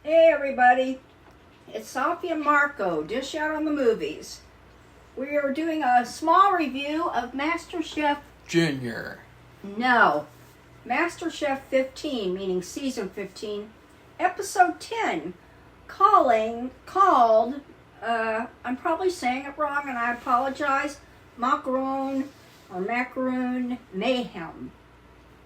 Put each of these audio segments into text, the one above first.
Hey everybody, it's Safi and Marco, Dish Out on the Movies. We are doing a small review of Masterchef Junior. No, Masterchef 15, meaning season 15, episode 10, called, I'm probably saying it wrong and I apologize, Macaroon Mayhem,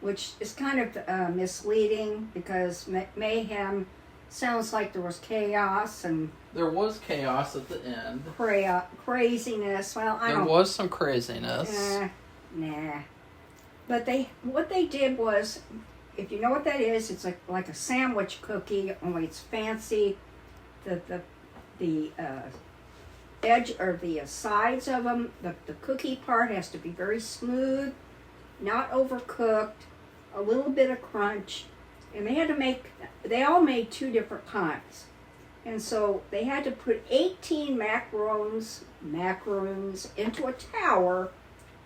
which is kind of misleading because mayhem sounds like there was chaos and... There was chaos at the end. Craziness. Well, There was some craziness. Nah. But what they did was, if you know what that is, it's like a sandwich cookie, only it's fancy. The edge or the sides of them, the cookie part has to be very smooth, not overcooked, a little bit of crunch. And they all made two different kinds. And so they had to put 18 macaroons into a tower,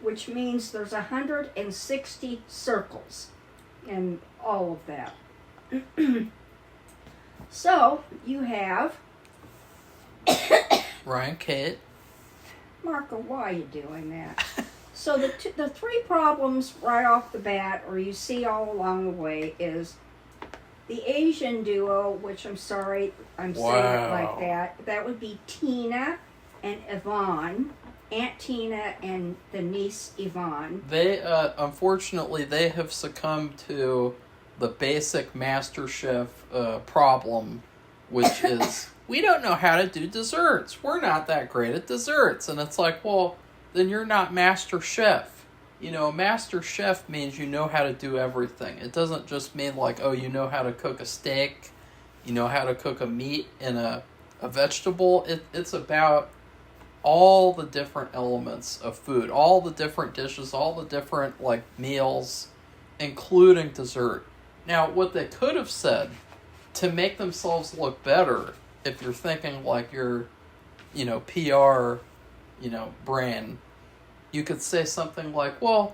which means there's 160 circles in all of that. So you have... Ryan, Kate. Marco, why are you doing that? So the three problems right off the bat, or you see all along the way, is the Asian duo, which I'm sorry I'm saying it like that. That would be Tina and Yvonne. Aunt Tina and the niece Yvonne. They, unfortunately, they have succumbed to the basic MasterChef problem, which is, we don't know how to do desserts. We're not that great at desserts. And it's like, well, then you're not Master Chef. You know, Master Chef means you know how to do everything. It doesn't just mean like, oh, you know how to cook a steak, you know how to cook a meat and a vegetable. It's about all the different elements of food, all the different dishes, all the different like meals, including dessert. Now, what they could have said to make themselves look better, if you're thinking like your, PR, brain, you could say something like, well,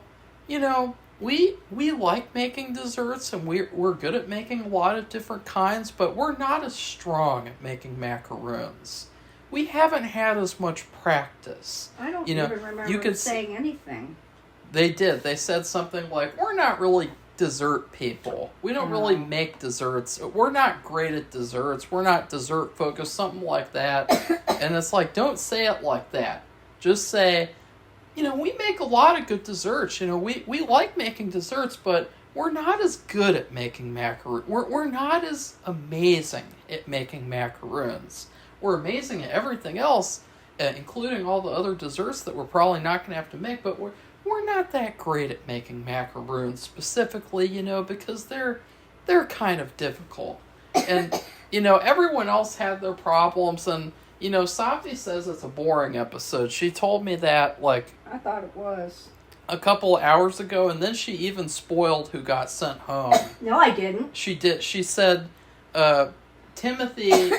we like making desserts and we're good at making a lot of different kinds, but we're not as strong at making macaroons. We haven't had as much practice. I don't even remember saying anything. They did. They said something like, we're not really dessert people. We don't really make desserts. We're not great at desserts. We're not dessert focused, something like that. And it's like, don't say it like that. Just say, we make a lot of good desserts. We like making desserts, but we're not as good at making macaroons. We're not as amazing at making macaroons. We're amazing at everything else, including all the other desserts that we're probably not going to have to make, but we're not that great at making macaroons specifically, because they're kind of difficult. And, everyone else had their problems, and, Safi says it's a boring episode. She told me that, I thought it was. A couple hours ago, and then she even spoiled who got sent home. No, I didn't. She did. She said, Timothy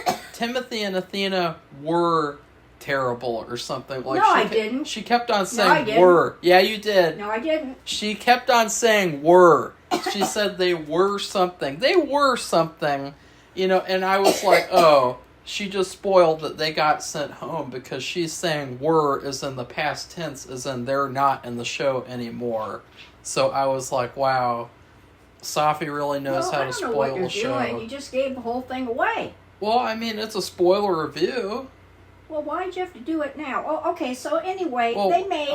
and Athena were terrible or something. No, I didn't. She kept on saying were. Yeah, you did. No, I didn't. She kept on saying were. She said they were something. They were something, and I was like, oh, she just spoiled that they got sent home because she's saying were as in the past tense, as in they're not in the show anymore. So I was like, wow, Safi really knows how to spoil the show. Doing. You just gave the whole thing away. Well, I mean, it's a spoiler review. Well, why'd you have to do it now? Oh, okay, so anyway, they made...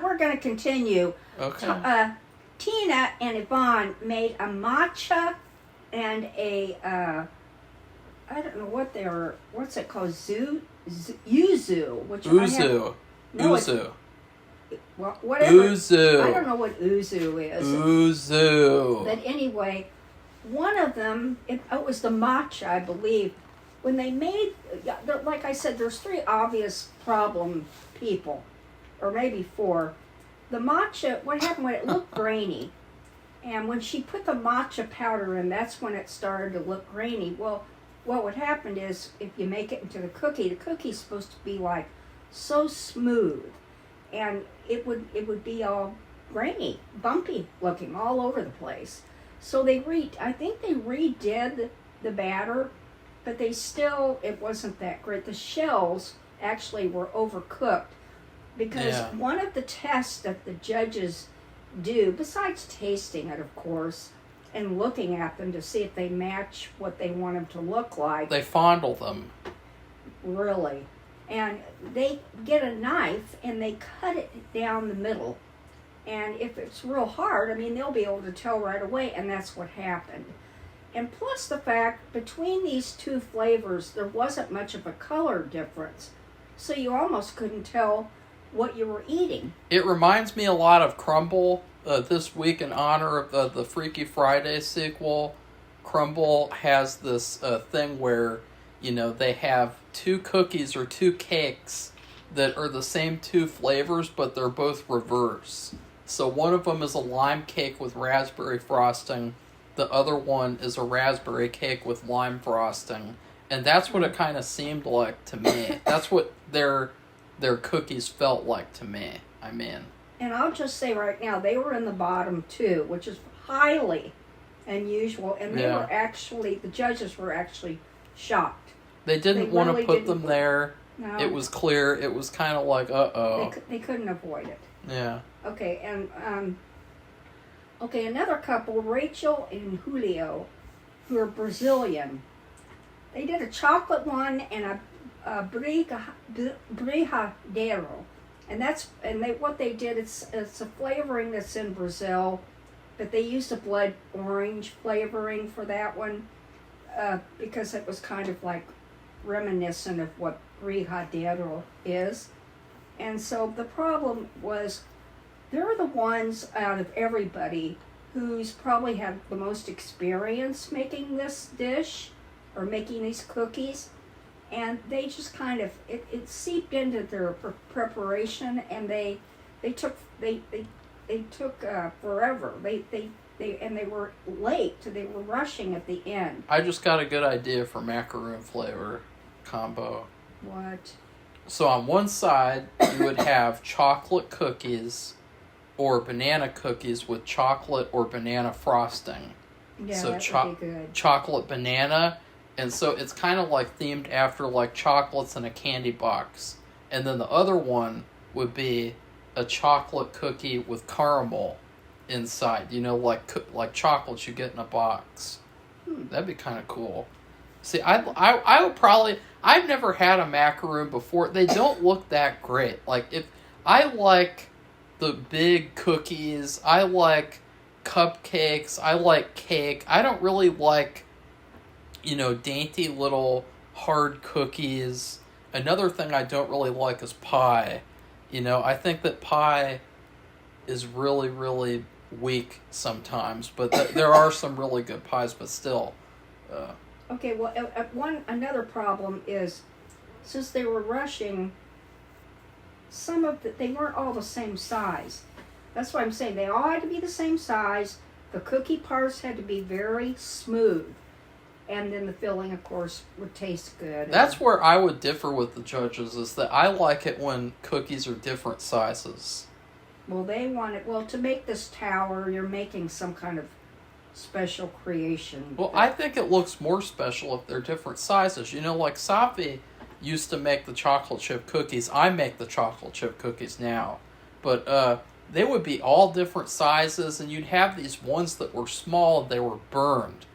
we're going to continue. Okay. Tina and Yvonne made a matcha and a... I don't know what they were... What's it called? Yuzu. Which Uzu. Uzu. Whatever. Uzu. I don't know what uzu is. Uzu. But anyway, one of them, it was the matcha, I believe. When they made, like I said, there's three obvious problem people, or maybe four. The matcha, what happened when it looked grainy, and when she put the matcha powder in, that's when it started to look grainy. Well, what would happen is, if you make it into the cookie's supposed to be like so smooth, and it would be all grainy, bumpy looking all over the place. So I think they redid the batter but it wasn't that great. The shells actually were overcooked because one of the tests that the judges do, besides tasting it, of course, and looking at them to see if they match what they want them to look like. They fondle them. Really. And they get a knife and they cut it down the middle. And if it's real hard, I mean, they'll be able to tell right away, and that's what happened. And plus the fact, between these two flavors, there wasn't much of a color difference. So you almost couldn't tell what you were eating. It reminds me a lot of Crumble. This week, in honor of the Freaky Friday sequel, Crumble has this thing where, they have two cookies or two cakes that are the same two flavors, but they're both reverse. So one of them is a lime cake with raspberry frosting. The other one is a raspberry cake with lime frosting. And that's what it kind of seemed like to me. That's what their cookies felt like to me, I mean. And I'll just say right now, they were in the bottom two, which is highly unusual. And the judges were actually shocked. They didn't want to put them there. No. It was clear. It was kind of like, uh-oh. They couldn't avoid it. Yeah. Okay, and another couple, Rachel and Julio, who are Brazilian. They did a chocolate one and a brigadeiro. What they did, it's a flavoring that's in Brazil, but they used a blood orange flavoring for that one because it was kind of like reminiscent of what brigadeiro is. And so the problem was, they're the ones out of everybody who's probably had the most experience making this dish or making these cookies. And they just kind of, it seeped into their preparation, and they took forever. They were late, so they were rushing at the end. I just got a good idea for macaroon flavor combo. What? So on one side, you would have chocolate cookies or banana cookies with chocolate or banana frosting. Yeah, so that would be good. Chocolate banana. And so it's kind of like themed after like chocolates in a candy box. And then the other one would be a chocolate cookie with caramel inside. Like chocolates you get in a box. That'd be kind of cool. See, I would probably... I've never had a macaroon before. They don't look that great. Like, if I like the big cookies, I like cupcakes, I like cake. I don't really like, dainty little hard cookies. Another thing I don't really like is pie. I think that pie is really, really weak sometimes. But there are some really good pies, but still... Okay, well, another problem is, since they were rushing, they weren't all the same size. That's why I'm saying they all had to be the same size. The cookie parts had to be very smooth. And then the filling, of course, would taste good. That's where I would differ with the judges, is that I like it when cookies are different sizes. Well, to make this tower, you're making some kind of special creation. Well, I think it looks more special if they're different sizes. Like Safi used to make the chocolate chip cookies. I make the chocolate chip cookies now. But they would be all different sizes, and you'd have these ones that were small, they were burned.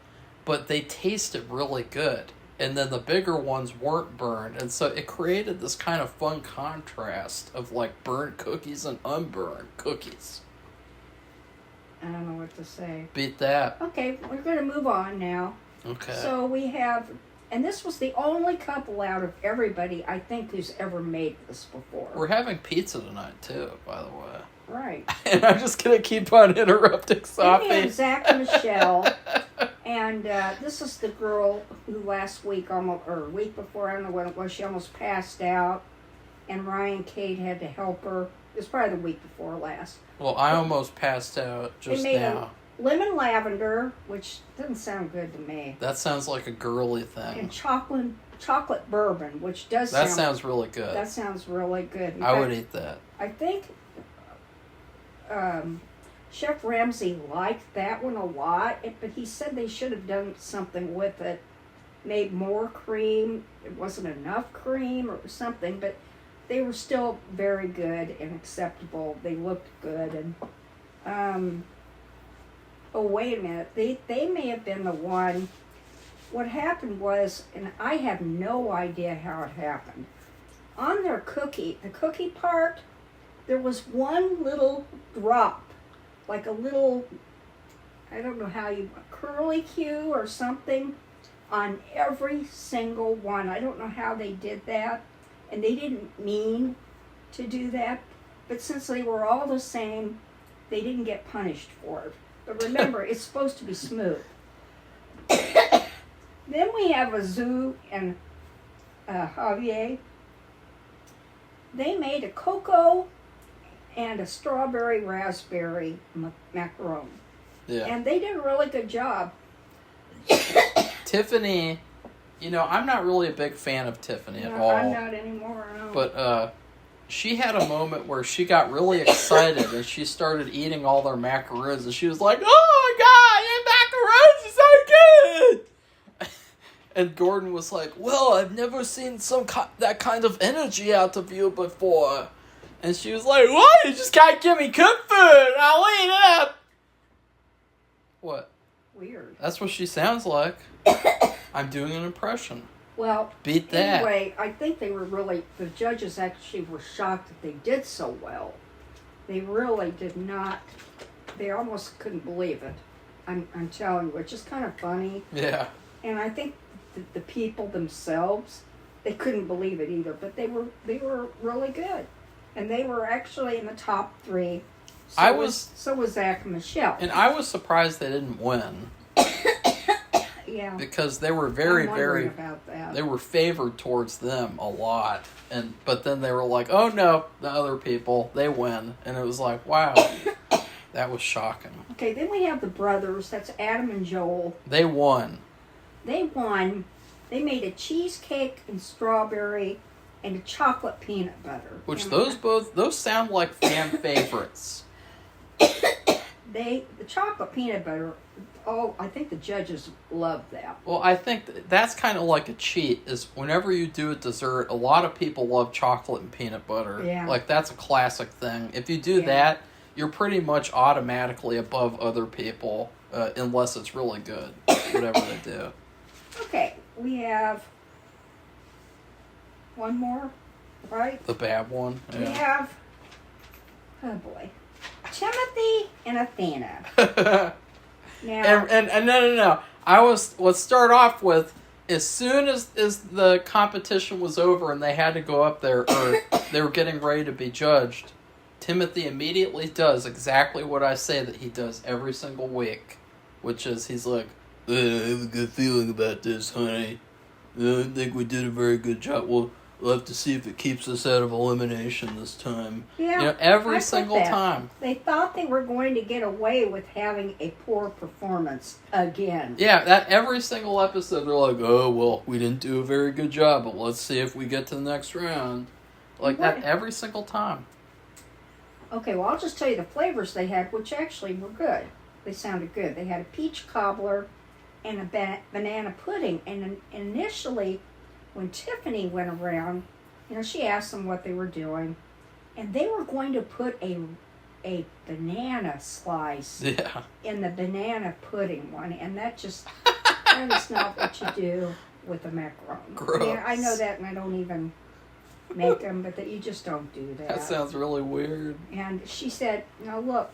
But they tasted really good. And then the bigger ones weren't burned. And so it created this kind of fun contrast of like burnt cookies and unburned cookies. I don't know what to say. Beat that. Okay, we're going to move on now. Okay. So we have, and this was the only couple out of everybody, I think, who's ever made this before. We're having pizza tonight, too, by the way. Right. And I'm just going to keep on interrupting Safi. We have Zach and Michelle, and this is the girl who last week, or week before, I don't know when it was, she almost passed out, and Ryan Cade had to help her. It was probably the week before last. Well, I almost passed out just they made now. Lemon lavender, which doesn't sound good to me. That sounds like a girly thing. And chocolate bourbon, which does that sounds really good. That sounds really good. I would eat that. I think Chef Ramsay liked that one a lot, but he said they should have done something with it made more cream. It wasn't enough cream or something, but they were still very good and acceptable. They looked good. And oh, wait a minute. They may have been the one. What happened was, and I have no idea how it happened. On their cookie, the cookie part, there was one little drop, like a little, I don't know how you, curly Q or something, on every single one. I don't know how they did that, and they didn't mean to do that, but since they were all the same, they didn't get punished for it. But remember, it's supposed to be smooth. Then we have Azu and Javier. They made a cocoa and a strawberry raspberry macaron. Yeah. And they did a really good job. Tiffany, I'm not really a big fan of Tiffany at all. I'm not anymore. No. But she had a moment where she got really excited and she started eating all their macaroons and she was like, "Oh my God, your macaroons are so good!" And Gordon was like, "Well, I've never seen that kind of energy out of you before." And she was like, "What? You just can't give me cooked food. I'll eat it up." What? Weird. That's what she sounds like. I'm doing an impression. Well, beat that. Anyway, I think the judges actually were shocked that they did so well. They really did not, they almost couldn't believe it. I'm telling you, it's just kind of funny. Yeah. And I think the people themselves, they couldn't believe it either, but they were really good. And they were actually in the top 3. So was Zach and Michelle. And I was surprised they didn't win. Yeah. Because they were very, very, about that. They were favored towards them a lot. But then they were like, "Oh no, the other people, they win." And it was like, wow, that was shocking. Okay, then we have the brothers, that's Adam and Joel. They won. They won. They made a cheesecake and strawberry and a chocolate peanut butter. Which those sound like fan favorites. The chocolate peanut butter, I think the judges loved that. Well, I think that's kind of like a cheat, is whenever you do a dessert, a lot of people love chocolate and peanut butter. Yeah. Like, that's a classic thing. If you do that, you're pretty much automatically above other people, unless it's really good, whatever they do. Okay, we have one more, right? The bad one? Yeah. We have, oh boy, Timothy and Athena. Now, and no. Let's start off with, as soon as the competition was over and they had to go up there, or they were getting ready to be judged, Timothy immediately does exactly what I say that he does every single week, which is he's like, "I have a good feeling about this, honey. I think we did a very good job. We'll have to see if it keeps us out of elimination this time." yeah, every single time. They thought they were going to get away with having a poor performance again. Yeah, that every single episode they're like, "Oh, well, we didn't do a very good job, but let's see if we get to the next round." Like that every single time. Okay, well, I'll just tell you the flavors they had, which actually were good. They sounded good. They had a peach cobbler and a banana pudding. And initially, when Tiffany went around, she asked them what they were doing. And they were going to put a banana slice in the banana pudding one. And that is not what you do with a macaron. Gross. Yeah, I know that, and I don't even make them, but that you just don't do that. That sounds really weird. And she said, "Now look,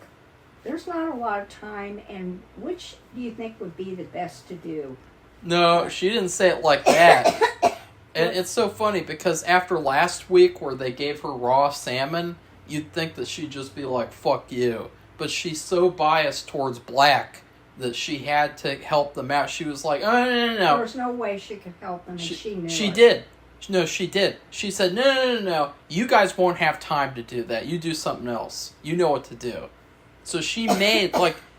there's not a lot of time, and which do you think would be the best to do?" No, she didn't say it like that. And it's so funny because after last week where they gave her raw salmon, you'd think that she'd just be like, "Fuck you." But she's so biased towards black that she had to help them out. She was like, "Oh, no. There's no way she could help them, and she knew She it. did. No, she did. She said, no. You guys won't have time to do that. You do something else. You know what to do." So she made,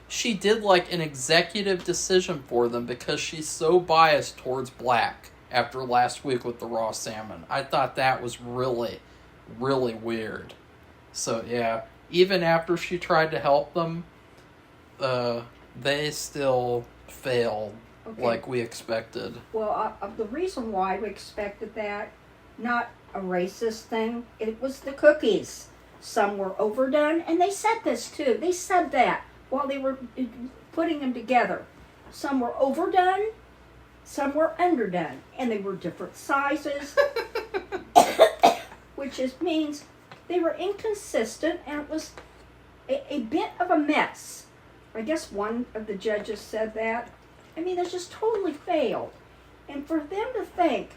she did an executive decision for them because she's so biased towards black after last week with the raw salmon. I thought that was really, really weird. So, yeah, even after she tried to help them, they still failed Okay. like we expected. Well, the reason why we expected that, not a racist thing, it was the cookies. Some were overdone, and they said this too. They said that while they were putting them together. Some were overdone, some were underdone, and they were different sizes, which means they were inconsistent, and it was a bit of a mess. I guess one of the judges said that. I mean, they just totally failed. And for them to think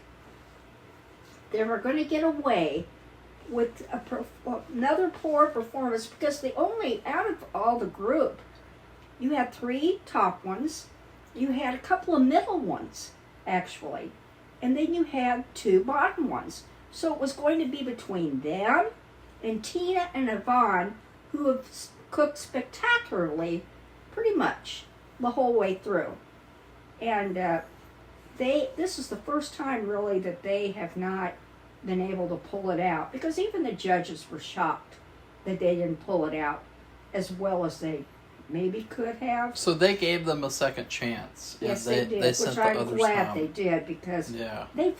they were going to get away with another poor performance, because they only, out of all the group, you had 3 top ones, you had a couple of middle ones, actually, and then you had 2 bottom ones. So it was going to be between them and Tina and Yvonne, who have cooked spectacularly pretty much the whole way through. And this is the first time really that they have not been able to pull it out, because even the judges were shocked that they didn't pull it out as well as they maybe could have. So they gave them a second chance. Yes, they did, They sent which the I'm others glad home. they did, because Yeah. they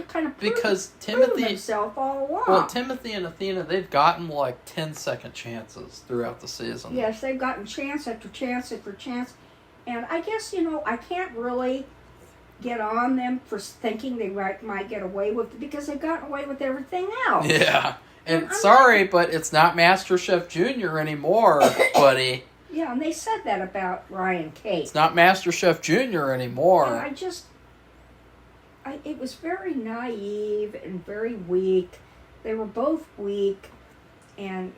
kind of Because proven Timothy, themselves all along. well, Timothy and Athena, they've gotten like 10 second chances throughout the season. Yes, they've gotten chance after chance after chance. And I guess, I can't really get on them for thinking they might get away with it, because they've gotten away with everything else. Yeah. And sorry, but it's not MasterChef Junior anymore, buddy. Yeah, and they said that about Ryan Kate. It's not MasterChef Junior anymore. And it was very naive and very weak. They were both weak, and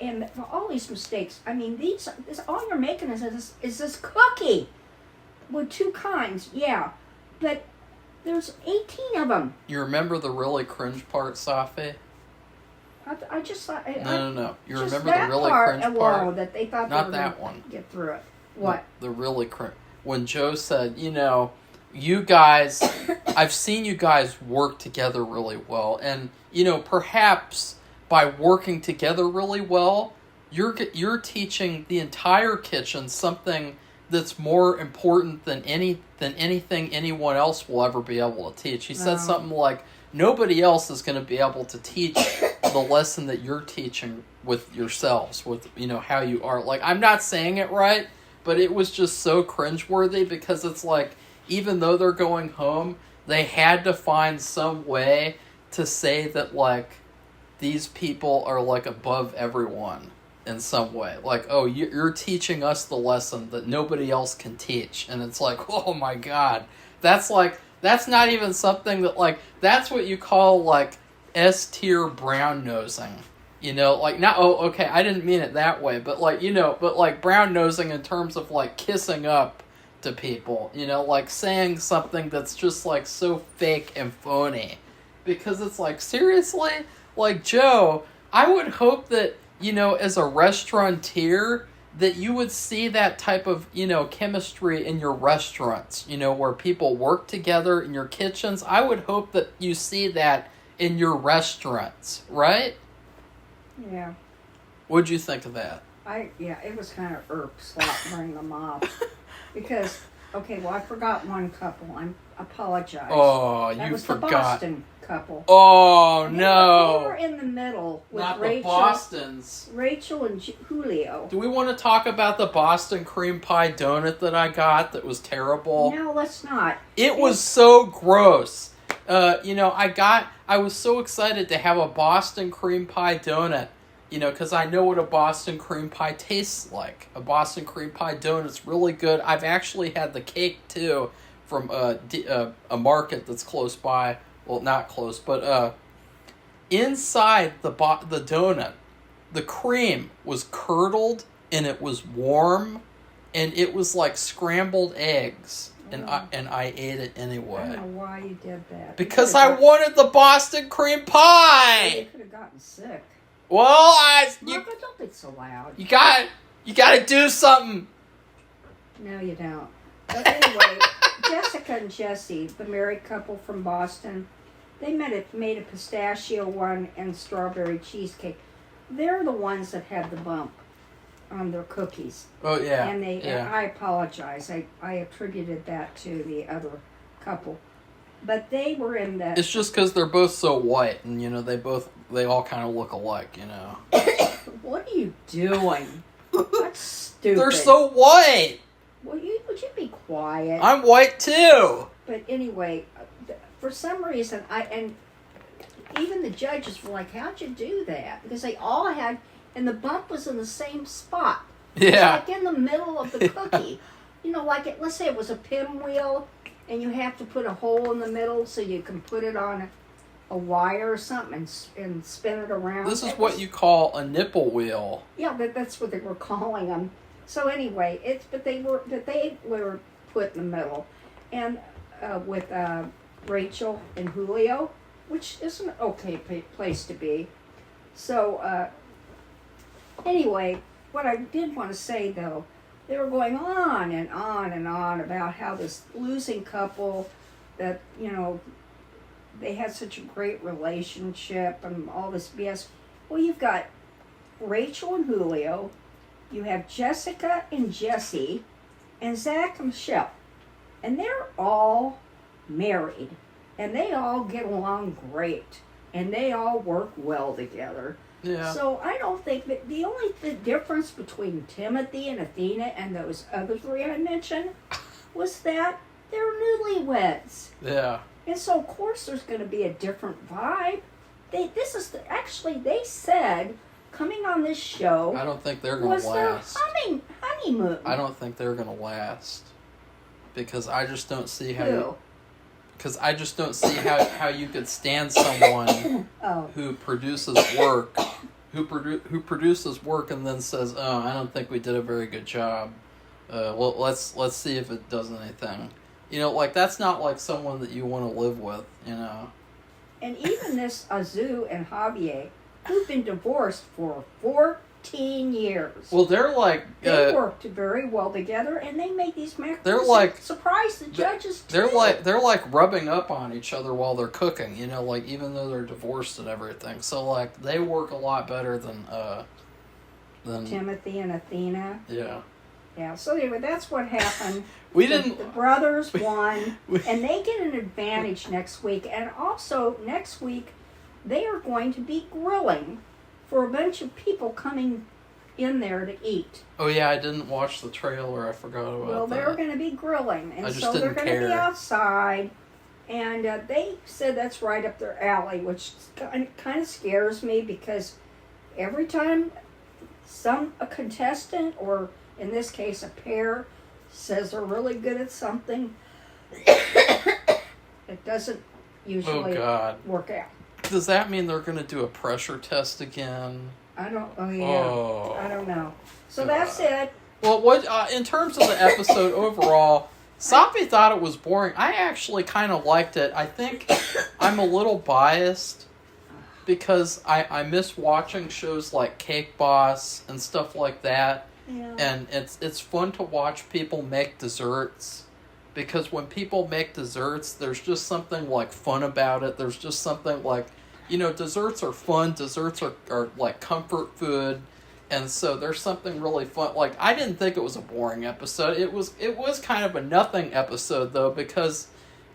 and for all these mistakes, I mean, this all you're making is this cookie with 2 kinds, yeah, but there's 18 of them. You remember the really cringe part, Safi? I just thought. No. You just remember that the really part cringe alone part? that they thought Not they were that gonna one. get through it. What? The really cringe. When Joe said, you guys, I've seen you guys work together really well. And, perhaps by working together really well, you're teaching the entire kitchen something that's more important than anything anyone else will ever be able to teach. He said something like, nobody else is going to be able to teach the lesson that you're teaching with yourselves, with, how you are. Like, I'm not saying it right, but it was just so cringeworthy, because it's like, even though they're going home, they had to find some way to say that, like, these people are, like, above everyone in some way. Like, oh, you're teaching us the lesson that nobody else can teach. And it's like, oh my God. That's not even something that, like, that's what you call, like, S-tier brown nosing. Like, not, oh, okay, I didn't mean it that way, but, like, but, like, brown nosing in terms of, like, kissing up to people, like, saying something that's just, like, so fake and phony. Because it's like, seriously? Like, Joe, I would hope that, as a restaurateur, that you would see that type of, chemistry in your restaurants, where people work together in your kitchens. I would hope that you see that in your restaurants, right? Yeah. What'd you think of that? It was kind of slaughtering them off. Because, okay, well, I forgot one couple. I apologize. Oh, that you was forgot. The Boston couple. Oh, They no. were in the middle with Not Rachel. the Bostons. Rachel and Julio. Do we want to talk about the Boston cream pie donut that I got that was terrible? No, let's not. It was so gross. I was so excited to have a Boston cream pie donut, because I know what a Boston cream pie tastes like. A Boston cream pie donut's really good. I've actually had the cake, too, from a market that's close by. Well, not close, but inside the donut, the cream was curdled, and it was warm, and it was like scrambled eggs. And I ate it anyway. I don't know why you did that. Because I wanted the Boston cream pie. You could have gotten sick. Well, Marco, don't be so loud. you got to do something. No, you don't. But anyway, Jessica and Jesse, the married couple from Boston, they made a pistachio one and strawberry cheesecake. They're the ones that had the bump. on their cookies. Oh yeah. And yeah. I apologize. I attributed that to the other couple. But they were in the... It's just because they're both so white, and they all kind of look alike, What are you doing? That's stupid. They're so white. Would you be quiet? I'm white too. But anyway, for some reason, even the judges were like, "How'd you do that?" Because they all had, and the bump was in the same spot. Yeah. It's like in the middle of the cookie. Let's say it was a pinwheel, and you have to put a hole in the middle so you can put it on a wire or something and spin it around. This is what you call a nipple wheel. Yeah, that's what they were calling them. So anyway, they were put in the middle, and with Rachel and Julio, which is an okay place to be. So anyway, what I did want to say though, they were going on and on and on about how this losing couple, that they had such a great relationship and all this BS. Well, you've got Rachel and Julio. You have Jessica and Jesse, and Zach and Michelle. And they're all married. And they all get along great. And they all work well together. Yeah. So I don't think that the difference between Timothy and Athena and those other three I mentioned was that they're newlyweds. Yeah. And so of course there's going to be a different vibe. They said coming on this show, I don't think they're going to last. Their honeymoon. I don't think they're going to last. Because I just don't see how Because I just don't see how you could stand someone who produces work, who produces work and then says, "Oh, I don't think we did a very good job. Well, let's see if it does anything." That's not like someone that you want to live with. And even this Azu and Javier, who've been divorced for 14 years. Well, they're like... They worked very well together, and they made these macarons. They're like... Surprised the judges, too. They're like rubbing up on each other while they're cooking, even though they're divorced and everything. So, they work a lot better than Timothy and Athena. Yeah. Yeah, so anyway, that's what happened. The brothers won, and they get an advantage next week. And also, next week, they are going to be grilling for a bunch of people coming in there to eat. Oh, yeah, I didn't watch the trailer. I forgot about that. Well, they're going to be grilling, and so they're going to be outside. And they said that's right up their alley, which kind of scares me because every time a contestant, or in this case a pair, says they're really good at something, it doesn't usually work out. Does that mean they're going to do a pressure test again? I don't know. So that's it. Well, what in terms of the episode overall, Safi thought it was boring. I actually kind of liked it. I think I'm a little biased because I miss watching shows like Cake Boss and stuff like that. Yeah. And it's fun to watch people make desserts, because when people make desserts, there's just something fun about it. There's just something desserts are fun. Desserts are like comfort food, and so there's something really fun. I didn't think it was a boring episode. It was kind of a nothing episode though, because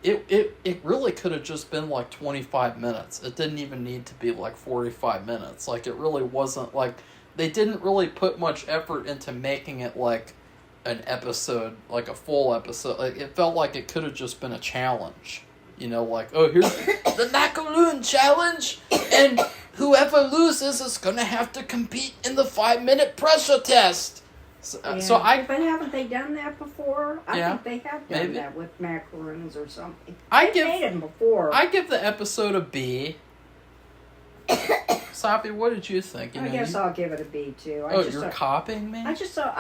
it really could have just been 25 minutes. It didn't even need to be 45 minutes. It really wasn't they didn't really put much effort into making it an episode, a full episode. It felt like it could have just been a challenge. Here's the macaroon challenge, and whoever loses is going to have to compete in the 5-minute pressure test. But haven't they done that before? I think they have done that with macaroons or something. They've made them before. I give the episode a B. Safi, what did you think? I guess I'll give it a B too. You're copying me? I just saw.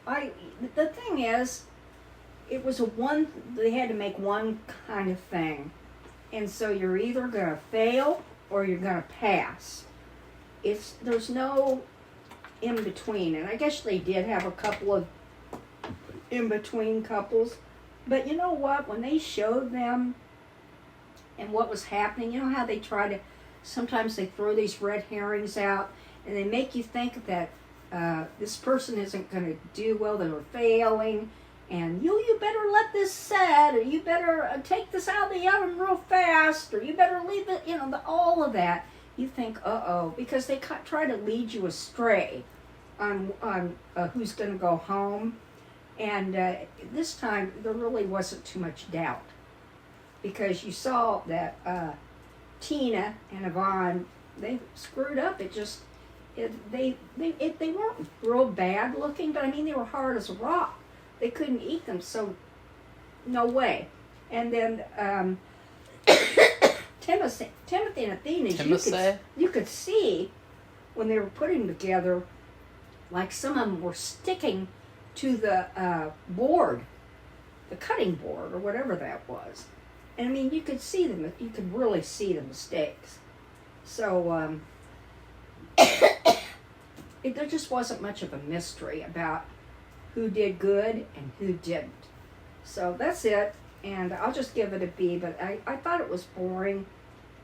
The thing is, it was they had to make one kind of thing, and so you're either gonna fail or you're gonna pass. There's no in between, and I guess they did have a couple of in between couples, but you know what? When they showed them and what was happening, you know how they try to. Sometimes they throw these red herrings out, and they make you think that this person isn't going to do well, they're failing, and you better let this set, or you better take this out of the oven real fast, or you better leave it, all of that. You think, uh-oh, because they try to lead you astray on who's going to go home. And this time, there really wasn't too much doubt, because you saw that Tina and Yvonne, they screwed up. They weren't real bad looking, but I mean, they were hard as a rock. They couldn't eat them, so no way. And then Timothy and Athena, you could see when they were putting them together, like some of them were sticking to the board, the cutting board, or whatever that was. And I mean, you could see them, you could really see the mistakes. So there just wasn't much of a mystery about who did good and who didn't. So that's it, and I'll just give it a B, but I thought it was boring.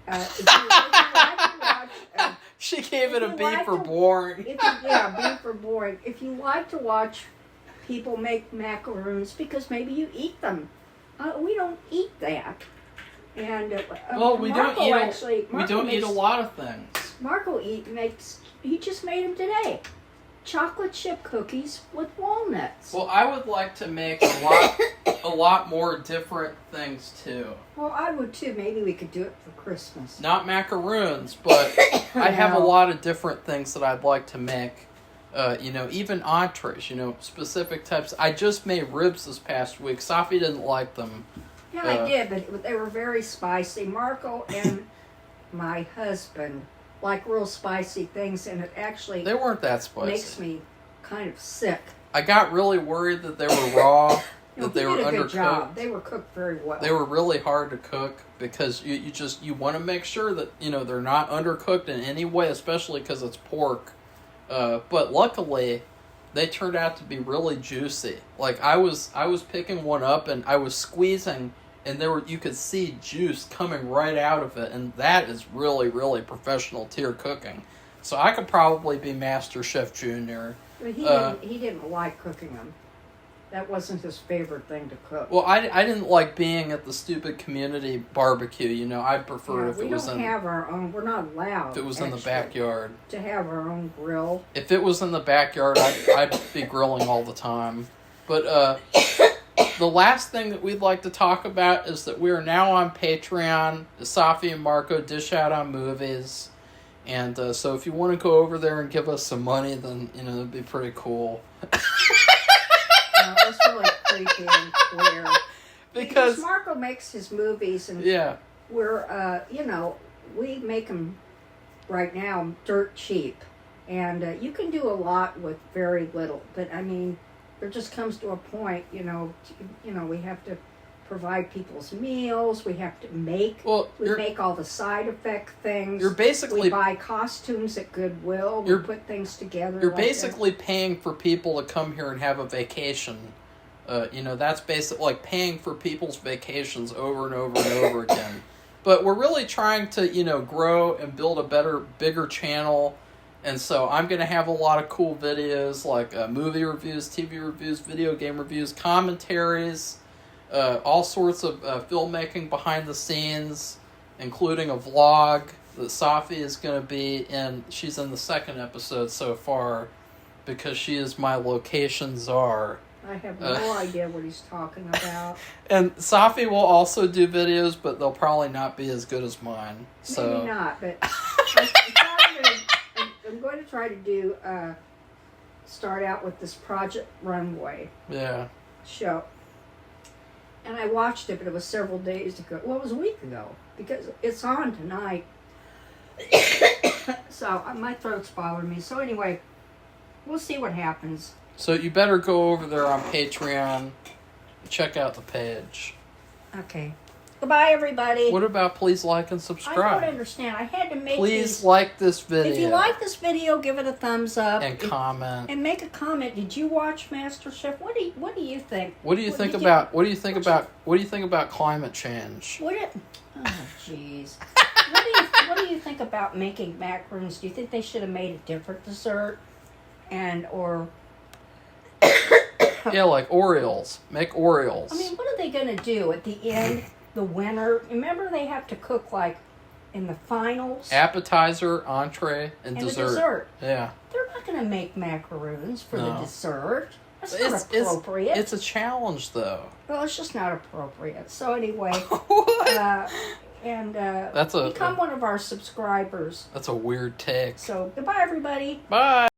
If you like to watch, she gave it a B for boring. B for boring. If you like to watch people make macaroons, because maybe you eat them. We don't eat that. And we don't eat a lot of things. Marco he just made them today. Chocolate chip cookies with walnuts. Well, I would like to make a lot more different things too. Well, I would too. Maybe we could do it for Christmas. Not macaroons, but I have a lot of different things that I'd like to make. Even entrees, specific types. I just made ribs this past week. Safi didn't like them. Yeah, I did, but they were very spicy. Marco and my husband like real spicy things, and it actually they weren't that spicy. Makes me kind of sick. I got really worried that they were raw, that they were undercooked. Good job. They were cooked very well. They were really hard to cook because you want to make sure that they're not undercooked in any way, especially because it's pork. But luckily, they turned out to be really juicy. Like I was picking one up and I was squeezing, and you could see juice coming right out of it, and that is really, really professional tier cooking. So I could probably be Masterchef Junior. But he didn't like cooking them. That wasn't his favorite thing to cook. Well, I didn't like being at the stupid community barbecue. I'd prefer if it was we don't have our own. We're not allowed. If it was in the backyard. To have our own grill. If it was in the backyard, I'd be grilling all the time. But the last thing that we'd like to talk about is that we are now on Patreon. Safi and Marco dish out on movies. And so if you want to go over there and give us some money, then, it'd be pretty cool. That's really creepy and weird. Because Marco makes his movies, and we're, we make them right now dirt cheap. And you can do a lot with very little. But, I mean, there just comes to a point, we have to provide people's meals. We have to make. We make all the side effect things. We buy costumes at Goodwill. We put things together. You're basically paying for people to come here and have a vacation. That's basically like paying for people's vacations over and over and over again. But we're really trying to, grow and build a bigger channel. And so I'm going to have a lot of cool videos like movie reviews, TV reviews, video game reviews, commentaries, all sorts of filmmaking behind the scenes, including a vlog that Safi is going to be in. She's in the second episode so far because she is my location czar. I have no idea what he's talking about. And Safi will also do videos, but they'll probably not be as good as mine. So. Maybe not, but I'm going to try to do start out with this Project Runway show. And I watched it, but it was several days ago. Well, it was a week ago, because it's on tonight. So my throat's bothering me. So anyway, we'll see what happens. So you better go over there on Patreon, check out the page. Okay. Goodbye, everybody. What about please like and subscribe? I don't understand. I had to make Please like this video. If you like this video, give it a thumbs up. And comment. And make a comment. Did you watch MasterChef? What do you think? What do you think about climate change? Oh, jeez. What do you think about making macaroons? Do you think they should have made a different dessert? and or Yeah, like Orioles. Make Orioles. I mean, what are they going to do at the end, the winner? Remember, they have to cook like in the finals. Appetizer, entree, and The dessert. dessert. Yeah. They're not going to make macaroons for the No. dessert. That's not appropriate. It's a challenge, though. Well, it's just not appropriate. So anyway, What? become one of our subscribers. That's a weird take. So goodbye, everybody. Bye.